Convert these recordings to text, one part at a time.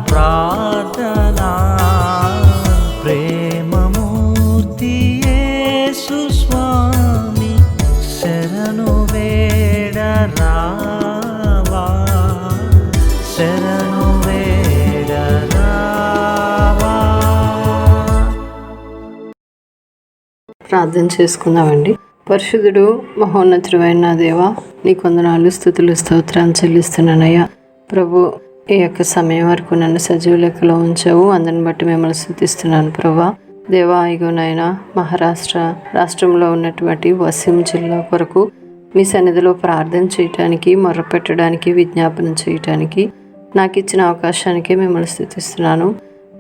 ప్రార్థనా. ప్రేమమూర్తి యేసు స్వామి శరణు వేడరావా, శరణు వేడరావా. ప్రార్థన చేసుకుందామండి. పరిశుద్ధుడు మహోన్నతుడైన నా దేవా, నీ కొందనాలు స్తుతులు స్తోత్రాన్ని చెల్లిస్తున్నానయ్యా. ప్రభు, ఈ యొక్క సమయం వరకు నన్ను సజీవ లెక్కలో ఉంచావు, అందుని బట్టి మిమ్మల్ని స్తుతిస్తున్నాను ప్రభా. దేవా, ఇగోనైనా మహారాష్ట్ర రాష్ట్రంలో ఉన్నటువంటి వసీం జిల్లా కొరకు మీ సన్నిధిలో ప్రార్థన చేయటానికి, మొర్రపెట్టడానికి, విజ్ఞాపన చేయటానికి నాకు ఇచ్చిన అవకాశానికి మిమ్మల్ని స్తుతిస్తున్నాను.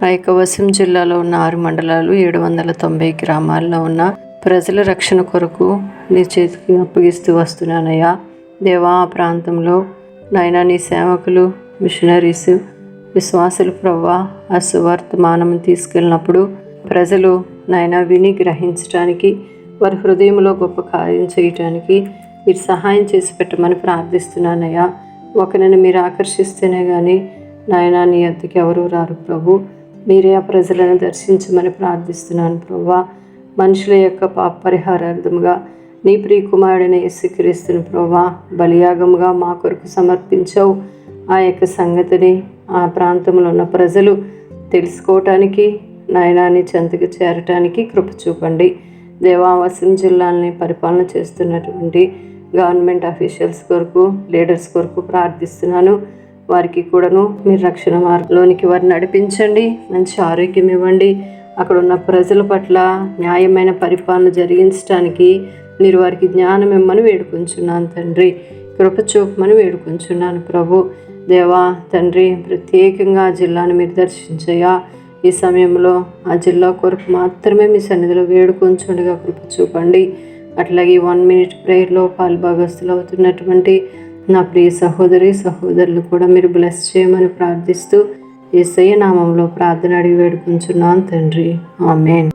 ఆ యొక్క వసీం జిల్లాలో ఉన్న 6 మండలాలు 790 గ్రామాల్లో ఉన్న ప్రజల రక్షణ కొరకు నీ చేతికి అప్పగిస్తూ వస్తున్నానయ్యా. దేవా, ఆ ప్రాంతంలో నాయనా నీ సేవకులు, మిషనరీస్, విశ్వాసులు ప్రవ్వా ఆ సువర్తమానం తీసుకెళ్ళినప్పుడు ప్రజలు నాయనా విని గ్రహించడానికి, వారి హృదయంలో గొప్ప కార్యం చేయటానికి మీరు సహాయం చేసి పెట్టమని ప్రార్థిస్తున్నానయ్యా. ఒకరిని మీరు ఆకర్షిస్తేనే కానీ నాయనా నీ వద్దకు ఎవరు రారు ప్రభు. మీరే ఆ ప్రజలను దర్శించమని ప్రార్థిస్తున్నాను ప్రభా. మనుషుల యొక్క పాప పరిహారార్థముగా నీ ప్రియకుమారుడైన యేసుక్రీస్తును ప్రభా బలియాగముగా మా కొరకు సమర్పించావు. ఆ యొక్క సంగతిని ఆ ప్రాంతంలో ఉన్న ప్రజలు తెలుసుకోవటానికి, నాయనా నీ చెంతకు చేరటానికి కృప చూపండి. దేవా, వసీం జిల్లాని పరిపాలన చేస్తున్నటువంటి గవర్నమెంట్ అఫీషియల్స్ కొరకు, లీడర్స్ కొరకు ప్రార్థిస్తున్నాను. వారికి కూడాను మీరు రక్షణ మార్గంలోనికి వారిని నడిపించండి, మంచి ఆరోగ్యం ఇవ్వండి. అక్కడ ఉన్న ప్రజల పట్ల న్యాయమైన పరిపాలన జరిగించడానికి మీరు వారికి జ్ఞానం ఇమ్మని వేడుకుంటున్నాను తండ్రి. కృప చూపమని వేడుకుంటున్నాను ప్రభు. దేవా తండ్రి, ప్రత్యేకంగా ఆ జిల్లాను మీరు దర్శించయ్యా. ఈ సమయంలో ఆ జిల్లా కొరకు మాత్రమే మీ సన్నిధిలో వేడుకొంచుండగా కృప చూపండి. అట్లాగే 1 మినిట్ ప్రేయర్లో పాల్భాగస్తులు అవుతున్నటువంటి నా ప్రియ సహోదరి సహోదరులు కూడా మీరు బ్లెస్ చేయమని ప్రార్థిస్తూ యేసయ్య నామంలో ప్రార్థన అడిగి వేడుకుంటున్నాను తండ్రి. ఆమేన్.